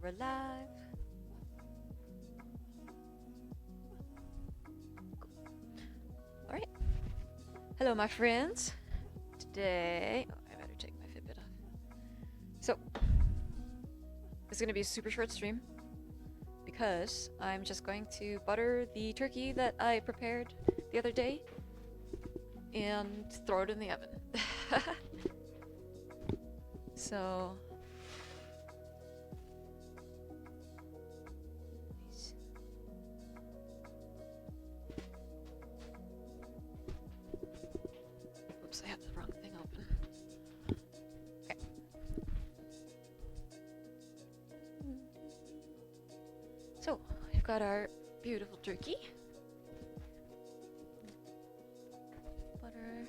We're alive. Alright. Hello, my friends. Today... Oh, I better take my Fitbit off. So, this is going to be a super short stream because I'm just going to butter the turkey that I prepared the other day and throw it in the oven. So... Nice. Oops, I have the wrong thing open. Okay. So, we've got our beautiful turkey. Butter.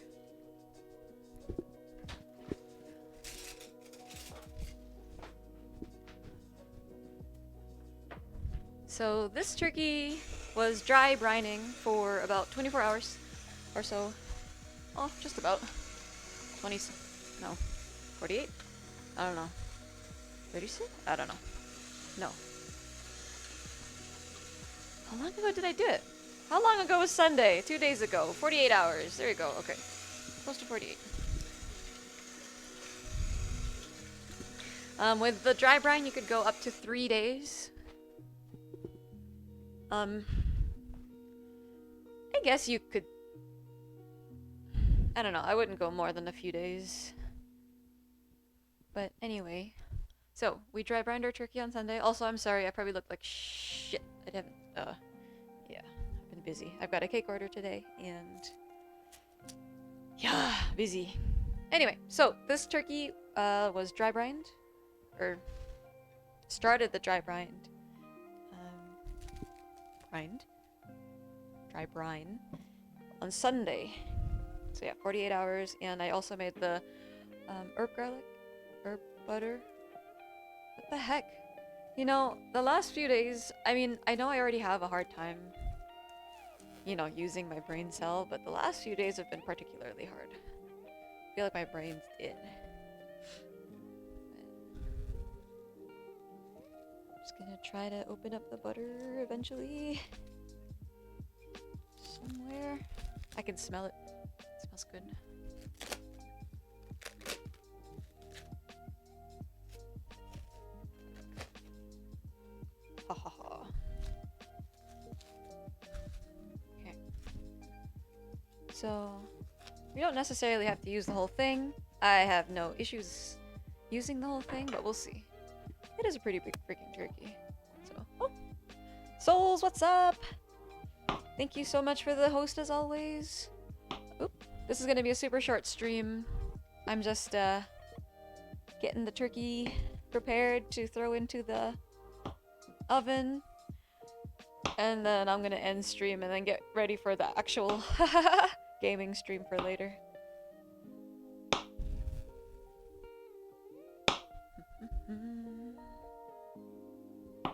So this turkey was dry brining for about 24 hours or so. Oh, just about 20, no, 48? I don't know. 36? I don't know. No. How long ago did I do it? How long ago was Sunday? 2 days ago. 48 hours. There you go. Okay. Close to 48. With the dry brine, you could go up to 3 days. I guess you could... I don't know, I wouldn't go more than a few days. But anyway. So, we dry brined our turkey on Sunday. Also, I'm sorry, I probably look like shit. I haven't, yeah, I've been busy. I've got a cake order today, and... yeah, busy. Anyway, so, this turkey, was dry brined. Or, started the dry brined. Dry brine on Sunday. So yeah, 48 hours, and I also made the herb butter. What the heck? You know, the last few days, I mean, I know I already have a hard time, you know, using my brain cell, but the last few days have been particularly hard. I feel like my brain's dead. Just gonna try to open up the butter eventually. Somewhere. I can smell it. It smells good. Ha ha ha. Okay. So, we don't necessarily have to use the whole thing. I have no issues using the whole thing, but we'll see. It is a pretty big freaking turkey. So, oh! Souls, what's up? Thank you so much for the host as always. Oop. This is gonna be a super short stream. I'm just getting the turkey prepared to throw into the oven. And then I'm gonna end stream and then get ready for the actual gaming stream for later.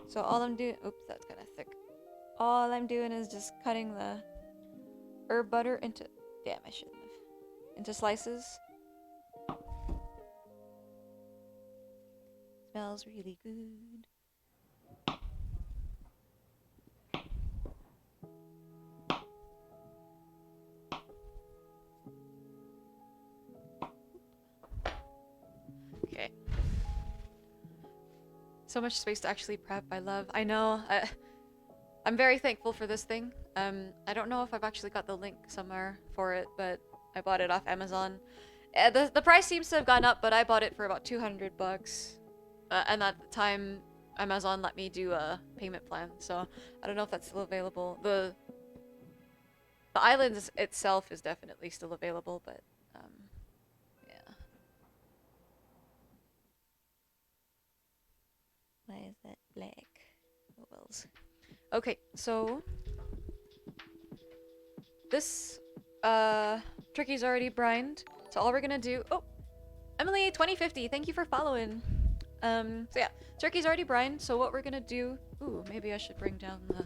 So all I'm doing... Oops, that's kind of thick. All I'm doing is just cutting the herb butter into... Damn, I shouldn't have. Into slices. Smells really good. Okay. So much space to actually prep. I love. I know. I'm very thankful for this thing. I don't know if I've actually got the link somewhere for it, but I bought it off Amazon. The price seems to have gone up, but I bought it for about 200 bucks. And at the time, Amazon let me do a payment plan, so I don't know if that's still available. The island itself is definitely still available, but yeah. Why is that black? Oh wells. Okay, so this turkey's already brined. So all we're gonna do... Oh! Emily 2050, thank you for following. So yeah, turkey's already brined, so what we're gonna do... Ooh, maybe I should bring down the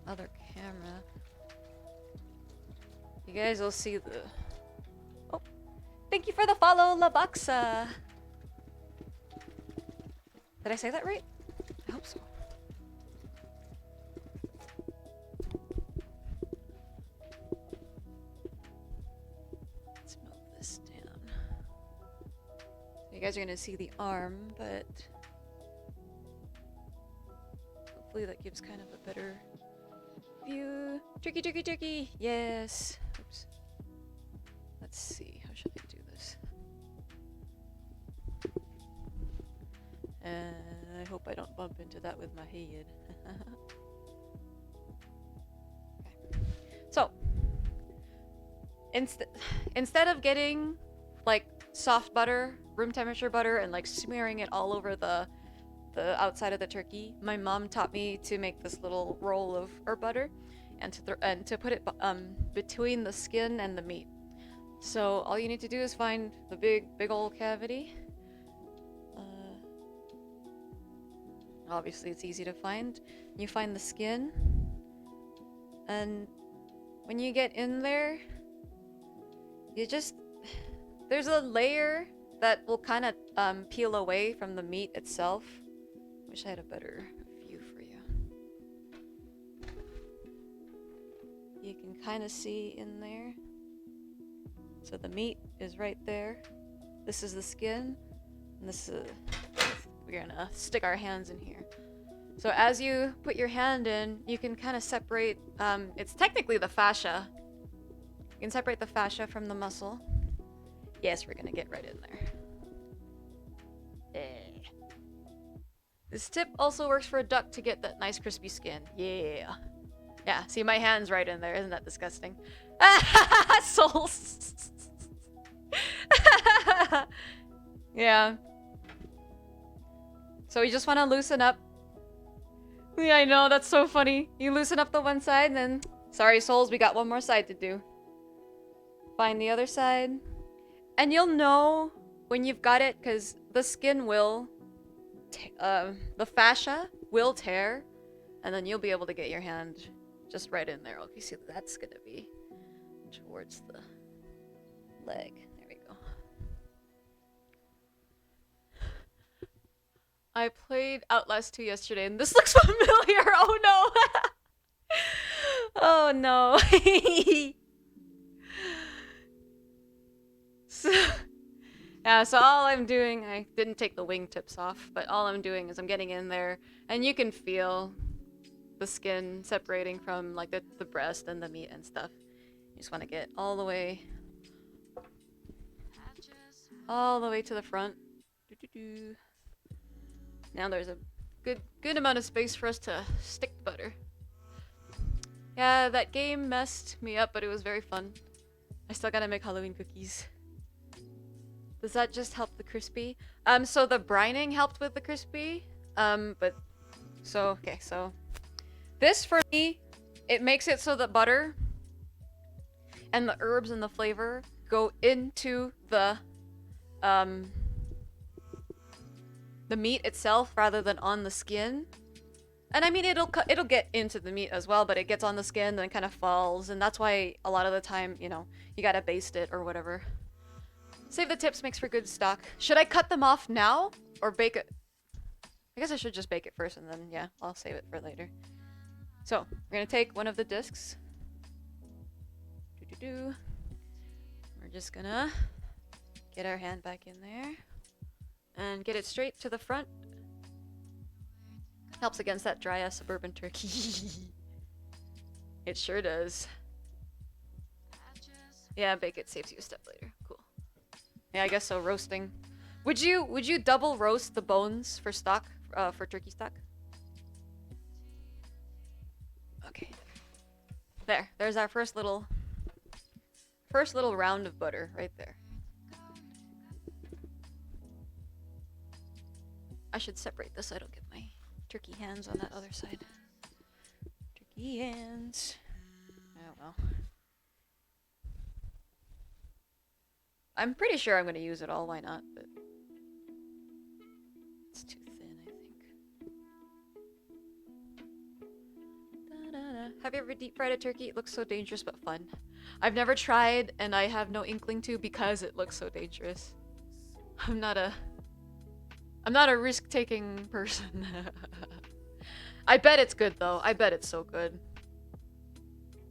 other camera. You guys will see the... Oh! Thank you for the follow, Labaxa! Did I say that right? I hope so. Let's move this down. You guys are gonna see the arm, but hopefully that gives kind of a better view. Turkey, turkey, turkey! Yes! Oops. Let's see, how should I do this? I hope I don't bump into that with my head. Okay. So, instead of getting like soft butter, room temperature butter, and like smearing it all over the outside of the turkey, my mom taught me to make this little roll of herb butter, and to put it between the skin and the meat. So all you need to do is find the big old cavity. Obviously it's easy to find. You find the skin, and when you get in there, there's a layer that will kind of peel away from the meat itself. Wish I had a better view for you. You can kind of see in there. So the meat is right there. This is the skin, and this is we're gonna stick our hands in here. So as you put your hand in, you can kind of separate, it's technically the fascia. You can separate the fascia from the muscle. Yes, we're gonna get right in there. This tip also works for a duck to get that nice crispy skin. Yeah. Yeah, see my hand's right in there. Isn't that disgusting? Souls. Yeah. So you just want to loosen up. Yeah, I know, that's so funny. You loosen up the one side and then... Sorry, souls, we got one more side to do. Find the other side. And you'll know when you've got it, because the skin will... the fascia will tear. And then you'll be able to get your hand just right in there. Okay, see, that's gonna be towards the leg. There we go. I played Outlast 2 yesterday, and this looks familiar! Oh no! Oh no! So all I'm doing, I didn't take the wingtips off, but all I'm doing is I'm getting in there, and you can feel the skin separating from like the breast and the meat and stuff. You just want to get all the way to the front. Now there's a good amount of space for us to stick the butter. Yeah, that game messed me up, but it was very fun. I still gotta make Halloween cookies. Does that just help the crispy? So the brining helped with the crispy. So this for me, it makes it so that butter and the herbs and the flavor go into the meat itself rather than on the skin. And I mean, it'll get into the meat as well, but it gets on the skin and kind of falls, and that's why a lot of the time, you know, you gotta baste it or whatever. Save the tips makes for good stock. Should I cut them off now or bake it? I guess I should just bake it first and then, yeah, I'll save it for later. So, we're gonna take one of the discs. We're just gonna get our hand back in there and get it straight to the front. Helps against that dry ass suburban turkey. It sure does. Yeah, bake it saves you a step later. Cool. Yeah, I guess so. Roasting. Would you double roast the bones for stock, for turkey stock? Okay. There's our first little round of butter right there. I should separate this so I don't get my turkey hands on that other side. Turkey hands. Oh well. I'm pretty sure I'm gonna use it all, why not? But it's too thin, I think. Da-da-da. Have you ever deep fried a turkey? It looks so dangerous but fun. I've never tried, and I have no inkling to because it looks so dangerous. I'm not a I'm not a risk-taking person. I bet it's good though. I bet it's so good.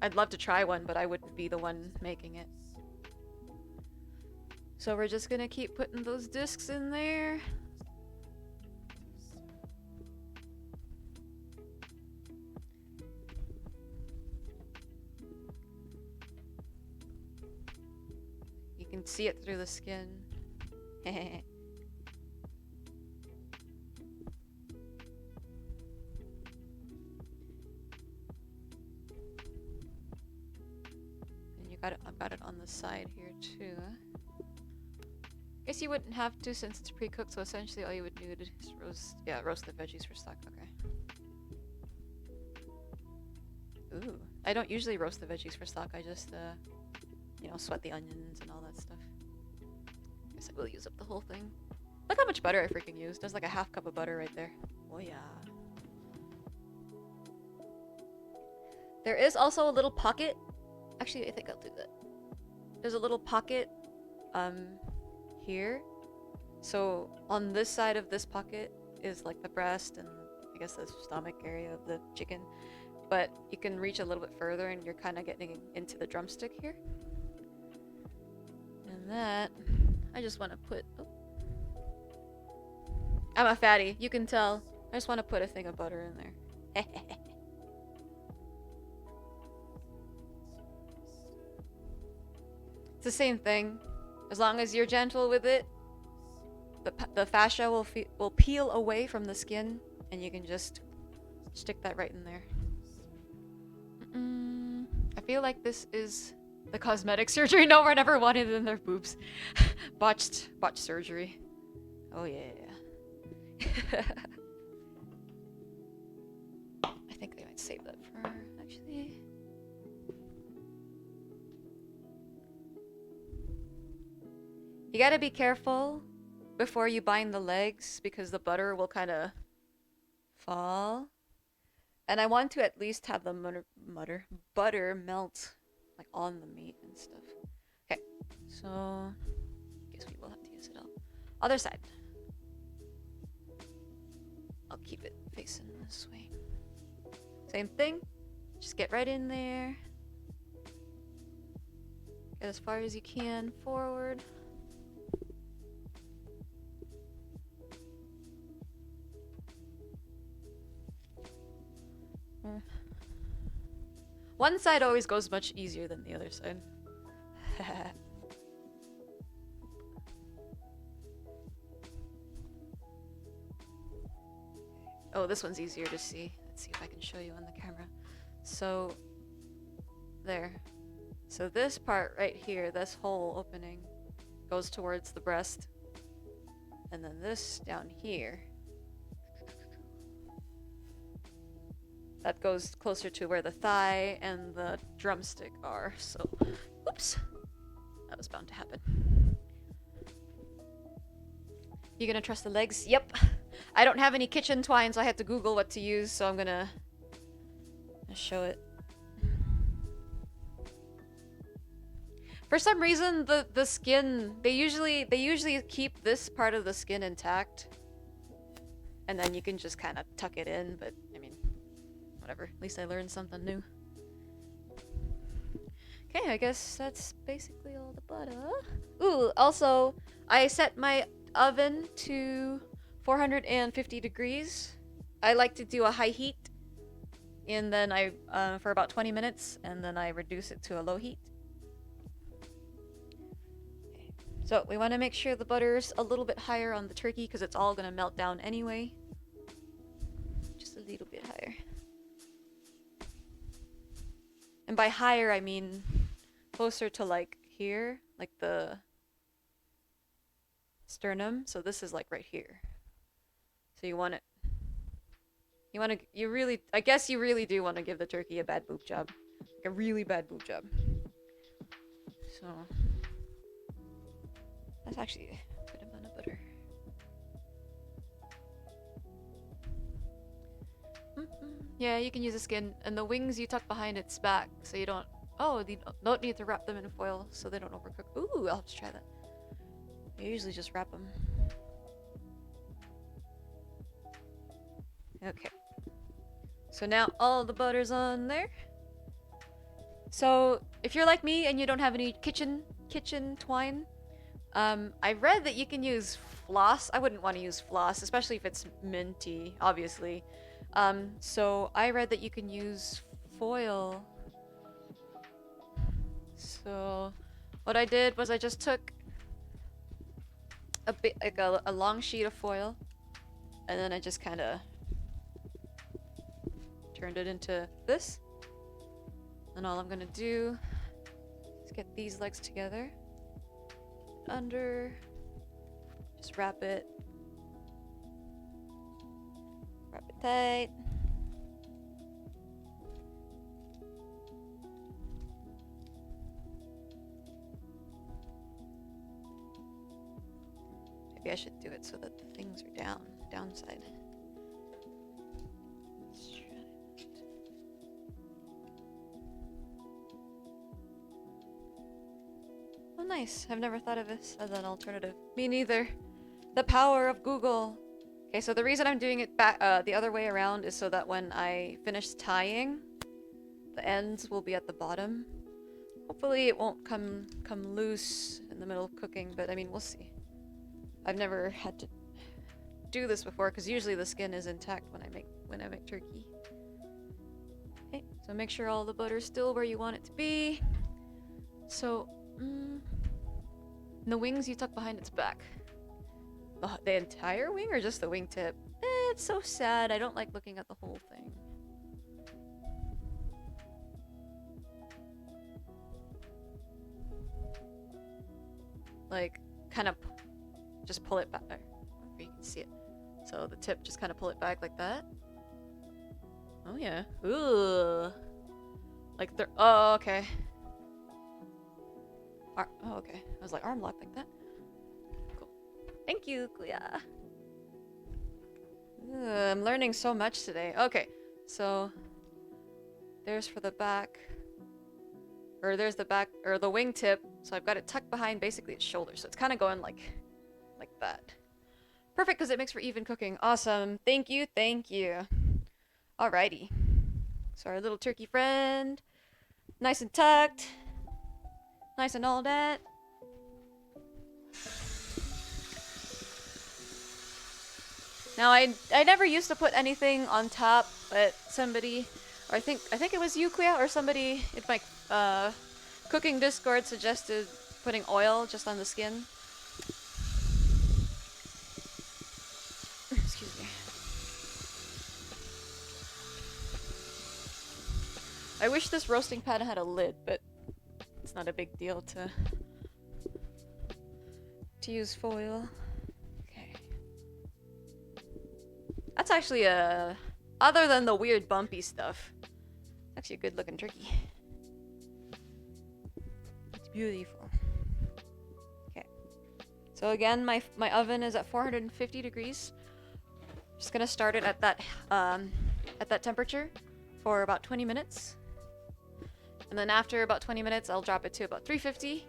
I'd love to try one, but I wouldn't be the one making it. So we're just gonna keep putting those discs in there. You can see it through the skin. And you got it. I've got it on the side here too. Guess you wouldn't have to since it's pre-cooked, so essentially all you would need is roast the veggies for stock. Okay. Ooh, I don't usually roast the veggies for stock. I just, you know, sweat the onions and all that stuff. Guess I will use up the whole thing. Look how much butter I freaking used. There's like a half cup of butter right there. Oh yeah. There is also a little pocket. Actually, I think I'll do that. There's a little pocket, here. So on this side of this pocket is like the breast and I guess the stomach area of the chicken. But you can reach a little bit further and you're kind of getting into the drumstick here. And that, I just want to put... Oh. I'm a fatty, you can tell. I just want to put a thing of butter in there. It's the same thing. As long as you're gentle with it, the fascia will peel away from the skin, and you can just stick that right in there. I feel like this is the cosmetic surgery no one ever wanted in their boobs. Botched surgery. Oh yeah. I think they might save that for actually. You gotta be careful before you bind the legs because the butter will kind of fall. And I want to at least have the butter melt like on the meat and stuff. Okay, so I guess we will have to use it all. Other side. I'll keep it facing this way. Same thing. Just get right in there. Get as far as you can forward. One side always goes much easier than the other side. Oh, this one's easier to see. Let's see if I can show you on the camera. So, there. So this part right here, this whole opening, goes towards the breast. And then this down here, that goes closer to where the thigh and the drumstick are. So, oops. That was bound to happen. You gonna truss the legs? Yep. I don't have any kitchen twine, so I had to Google what to use, so I'm gonna show it. For some reason, the skin, they usually keep this part of the skin intact. And then you can just kind of tuck it in, but I mean, whatever. At least I learned something new. Okay, I guess that's basically all the butter. Ooh, also, I set my oven to 450 degrees. I like to do a high heat, and then for about 20 minutes, and then I reduce it to a low heat. Okay. So we want to make sure the butter's a little bit higher on the turkey because it's all going to melt down anyway. Just a little bit higher. And by higher, I mean closer to like here, like the sternum. So this is like right here. So you want it. I guess you really do want to give the turkey a bad boob job. Like a really bad boob job. So that's actually a good amount of butter. Yeah, you can use the skin, and the wings you tuck behind its back, so you don't. Oh, you don't need to wrap them in foil, so they don't overcook. Ooh, I'll have to try that. I usually just wrap them. Okay. So now all the butter's on there. So if you're like me and you don't have any kitchen twine, I read that you can use floss. I wouldn't want to use floss, especially if it's minty, obviously. So I read that you can use foil. So what I did was I just took a bit like a long sheet of foil, and then I just kind of turned it into this. And all I'm gonna do is get these legs together, under, just wrap it tight. Maybe I should do it so that the things are downside. Oh, nice. I've never thought of this as an alternative. Me neither. The power of Google. Okay, so the reason I'm doing it back the other way around is so that when I finish tying, the ends will be at the bottom. Hopefully it won't come loose in the middle of cooking, but I mean, we'll see. I've never had to do this before because usually the skin is intact when I make turkey. Okay, so make sure all the butter's still where you want it to be. So, the wings you tuck behind its back. The entire wing or just the wingtip? It's so sad. I don't like looking at the whole thing. Like, kind of just pull it back. There, you can see it. So the tip, just kind of pull it back like that. Oh yeah. Ooh. Like oh, okay. Oh, okay. I was like, arm lock like that. Cool. Thank you, Kuya. I'm learning so much today. Okay, so there's for the back. Or there's the back, or the wingtip. So I've got it tucked behind basically its shoulder. So it's kind of going like that. Perfect, because it makes for even cooking. Awesome. Thank you, thank you. Alrighty. So our little turkey friend. Nice and tucked. Nice and all that. Now I never used to put anything on top, but somebody, or I think it was you, Kuya, or somebody in my cooking Discord suggested putting oil just on the skin. Excuse me. I wish this roasting pan had a lid, but it's not a big deal to use foil. Okay. That's actually other than the weird bumpy stuff, actually a good looking turkey. It's beautiful. Okay. So again, my oven is at 450 degrees. Just gonna start it at that temperature for about 20 minutes. And then after about 20 minutes, I'll drop it to about 350.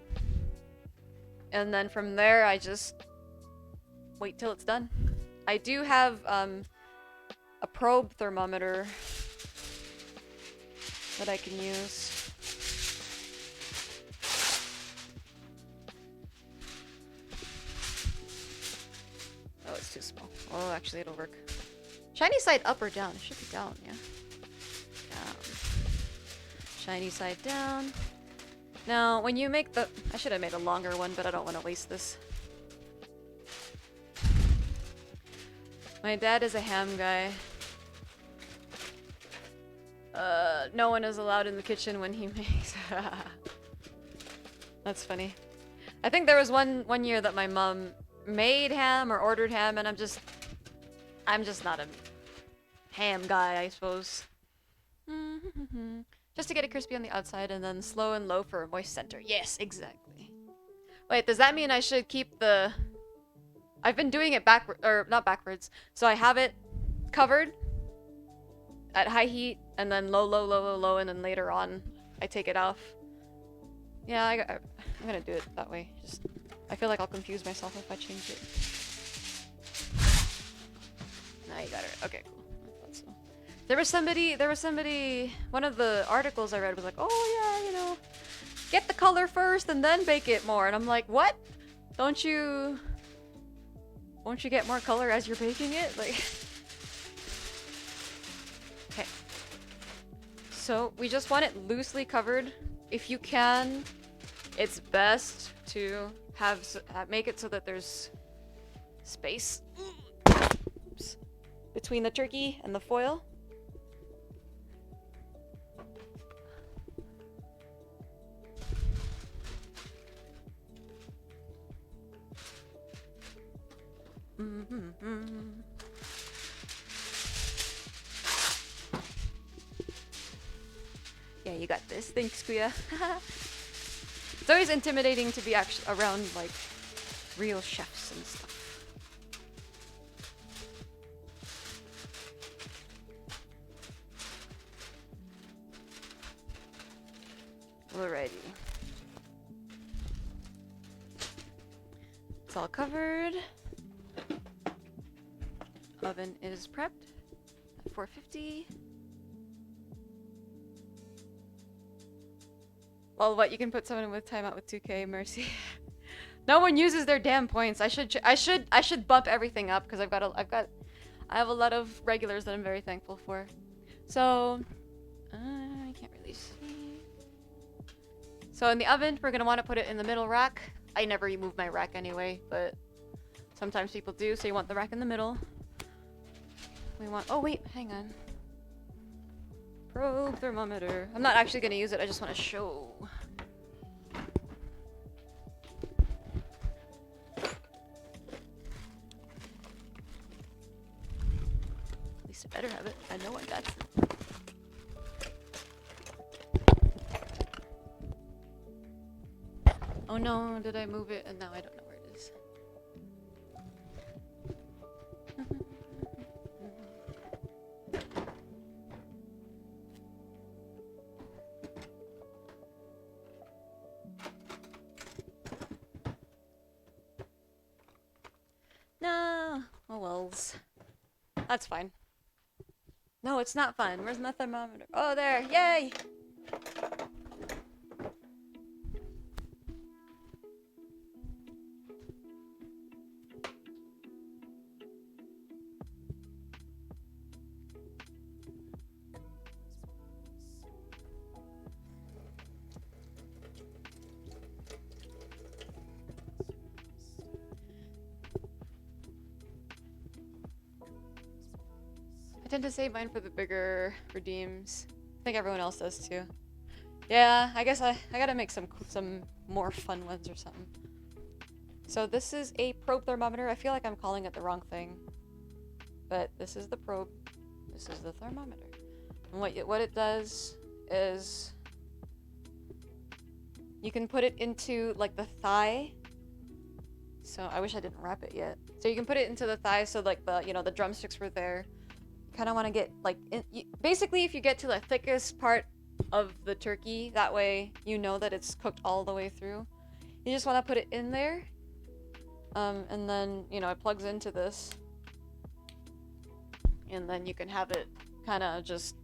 And then from there, I just wait till it's done. I do have a probe thermometer that I can use. Oh, it's too small. Oh, actually, it'll work. Shiny side up or down? It should be down, yeah. Down. Shiny side down. Now, when you make the... I should have made a longer one, but I don't want to waste this. My dad is a ham guy. No one is allowed in the kitchen when he makes... That's funny. I think there was one year that my mom made ham or ordered ham, and I'm just not a ham guy, I suppose. Just to get it crispy on the outside and then slow and low for a moist center. Yes, exactly. Wait, does that mean I should keep the... I've been doing it not backwards. So I have it covered at high heat and then low, low, low, low, low, and then later on I take it off. Yeah, I'm gonna do it that way. Just, I feel like I'll confuse myself if I change it. Now you got it. Okay, cool. So there was somebody, one of the articles I read was like, oh yeah, you know, get the color first and then bake it more. And I'm like, what? Won't you get more color as you're baking it? Like, okay. So we just want it loosely covered. If you can, it's best to make it so that there's space between the turkey and the foil. Yeah, you got this. Thanks, Kuya. It's always intimidating to be actually around like real chefs and stuff. Alrighty. It's all covered. Oven is prepped at 450. Well, what, you can put someone with timeout with 2K, mercy. No one uses their damn points. I should bump everything up because I have a lot of regulars that I'm very thankful for. So I can't really see. So in the oven, we're gonna want to put it in the middle rack. I never move my rack anyway, but sometimes people do, so you want the rack in the middle. We want, oh wait, hang on. Probe thermometer. I'm not actually gonna use it, I just want to show. At least I better have it. I know I got it. Oh no, did I move it? And now I don't know where it is. No. Oh wells. That's fine. No, it's not fine. Where's my thermometer? Oh, there. Yay! I tend to save mine for the bigger redeems. I think everyone else does too. Yeah, I guess I gotta make some more fun ones or something. So this is a probe thermometer. I feel like I'm calling it the wrong thing. But this is the probe. This is the thermometer. And what it does is you can put it into like the thigh. So I wish I didn't wrap it yet. So you can put it into the thigh so like the, you know, the drumsticks were there. Kind of want to get like basically if you get to the thickest part of the turkey, that way you know that it's cooked all the way through. You just want to put it in there, and then you know it plugs into this, and then you can have it kind of just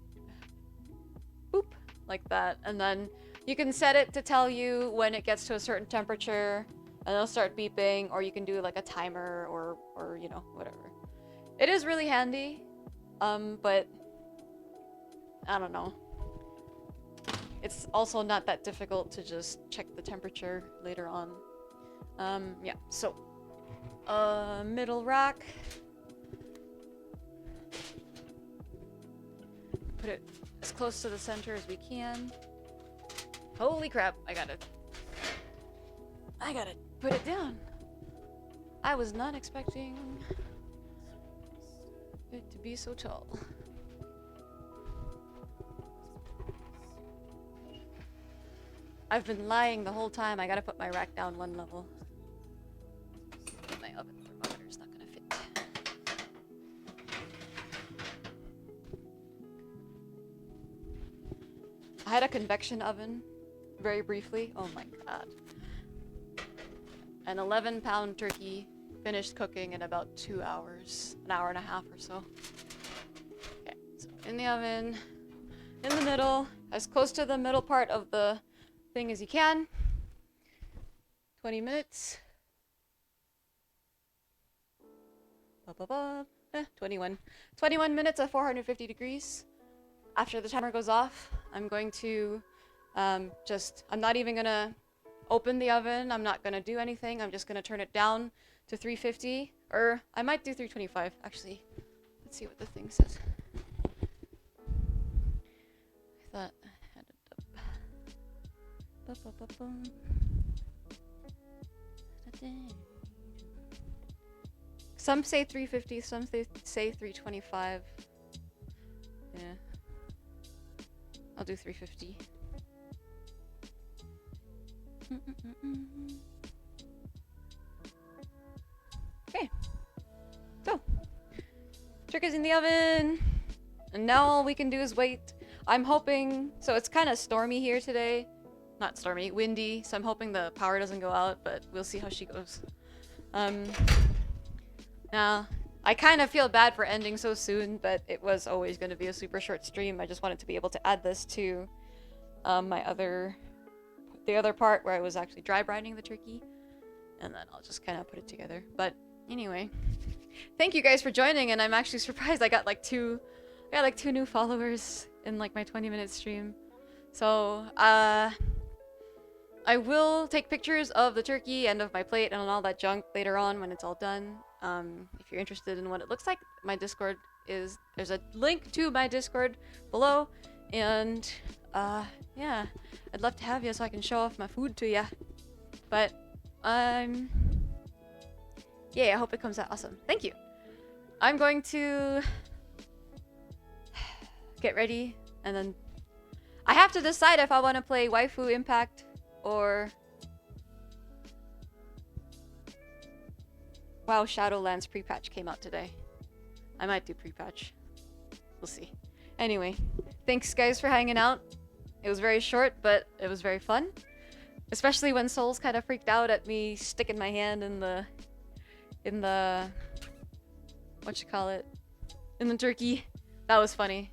boop like that, and then you can set it to tell you when it gets to a certain temperature, and it'll start beeping, or you can do like a timer or you know whatever. It is really handy. But I don't know. It's also not that difficult to just check the temperature later on. Yeah, so middle rack. Put it as close to the center as we can. Holy crap, I gotta put it down. I was not expecting it to be so tall. I've been lying the whole time. I gotta put my rack down one level. My oven thermometer's not gonna fit. I had a convection oven very briefly. Oh my god. An 11-pound turkey finished cooking in about 2 hours, an hour and a half or so. Okay. in the oven, in the middle, as close to the middle part of the thing as you can. 20 minutes. 21. 21 minutes at 450 degrees. After the timer goes off, I'm going to I'm not even gonna open the oven. I'm not gonna do anything. I'm just gonna turn it down to 350, or I might do 325 actually. Let's see what the thing says. I thought I had it up. Some say 350, some say 325. Yeah. I'll do 350. Okay. So, chicken's in the oven. And now all we can do is wait. I'm hoping, so it's kind of stormy here today. Not stormy, windy. So I'm hoping the power doesn't go out, but we'll see how she goes. Now, I kind of feel bad for ending so soon, but it was always going to be a super short stream. I just wanted to be able to add this to the other part where I was actually dry brining the turkey, and then I'll just kind of put it together. But anyway, thank you guys for joining, and I'm actually surprised I got like two new followers in like my 20-minute stream. So I will take pictures of the turkey and of my plate and all that junk later on when it's all done. If you're interested in what it looks like, my Discord there's a link to my Discord below, and yeah, I'd love to have you so I can show off my food to you. But yeah, I hope it comes out awesome. Thank you. I'm going to get ready, and then I have to decide if I want to play Waifu Impact or WoW Shadowlands pre-patch came out today. I might do pre-patch. We'll see. Anyway, thanks guys for hanging out. It was very short, but it was very fun. Especially when Souls kind of freaked out at me sticking my hand in the in the turkey. That was funny.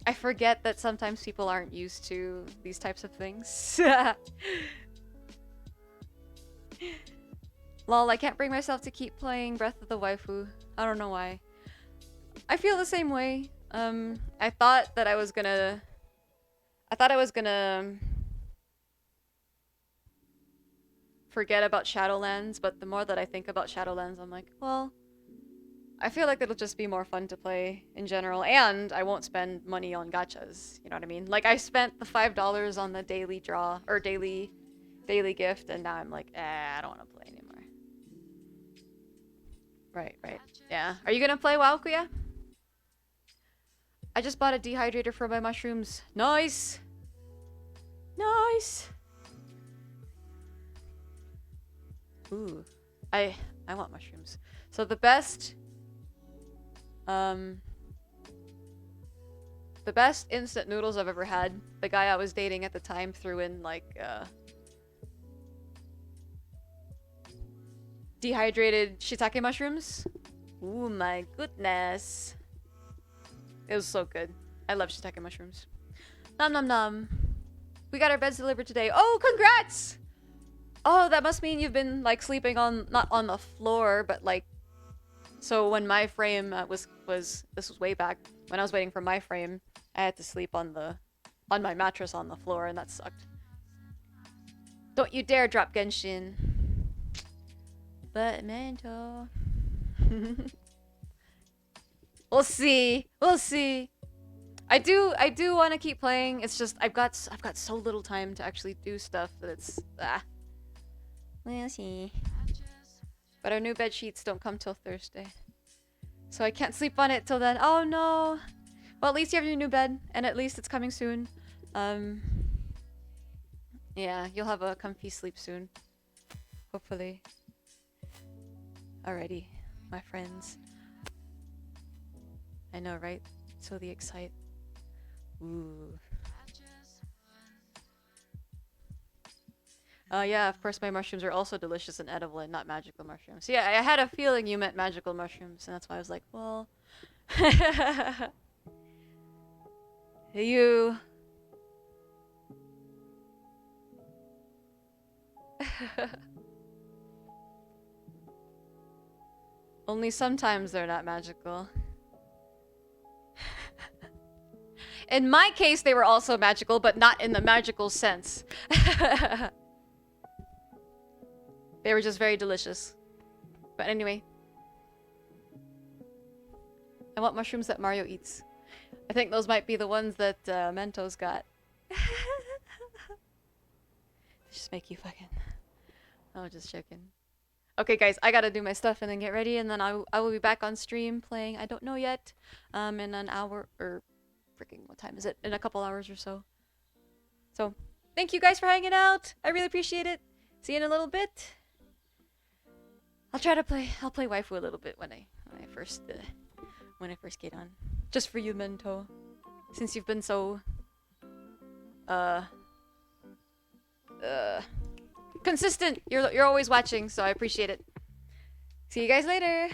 I forget that sometimes people aren't used to these types of things. Lol, I can't bring myself to keep playing Breath of the Waifu. I don't know why. I feel the same way. I thought I was gonna forget about Shadowlands, but the more that I think about Shadowlands, I'm like, well, I feel like it'll just be more fun to play in general, and I won't spend money on gachas, you know what I mean? Like, I spent the $5 on the daily draw, or daily gift, and now I'm like, I don't want to play anymore. Right. Yeah. Are you gonna play WoW, Kuya? I just bought a dehydrator for my mushrooms. Nice! Nice! Ooh. I want mushrooms. So the best instant noodles I've ever had, the guy I was dating at the time threw in like dehydrated shiitake mushrooms. Ooh, my goodness. It was so good. I love shiitake mushrooms. Nom nom nom. We got our beds delivered today. Oh, congrats! Oh, that must mean you've been like sleeping on, not on the floor, but like, so when my frame this was way back when I was waiting for my frame, I had to sleep on my mattress on the floor, and that sucked. Don't you dare drop Genshin. But mental. We'll see. I do want to keep playing. It's just I've got so little time to actually do stuff that it's We'll see. But our new bed sheets don't come till Thursday, so I can't sleep on it till then. Oh no. Well, at least you have your new bed, and at least it's coming soon. Yeah, you'll have a comfy sleep soon, hopefully. Alrighty, my friends. I know, right? So the excite. Ooh. Yeah, of course my mushrooms are also delicious and edible and not magical mushrooms. Yeah, I had a feeling you meant magical mushrooms, and that's why I was like, well... you... Only sometimes they're not magical. In my case, they were also magical, but not in the magical sense. They were just very delicious. But anyway. I want mushrooms that Mario eats. I think those might be the ones that Mentos got. Just make you fucking... Oh, just joking. Okay, guys, I gotta do my stuff and then get ready, and then I will be back on stream playing. I don't know yet. In an hour or freaking what time is it? In a couple hours or so. So, thank you guys for hanging out. I really appreciate it. See you in a little bit. I'll play waifu a little bit when I first get on. Just for you, Mento. Since you've been so consistent. You're always watching, so I appreciate it. See you guys later.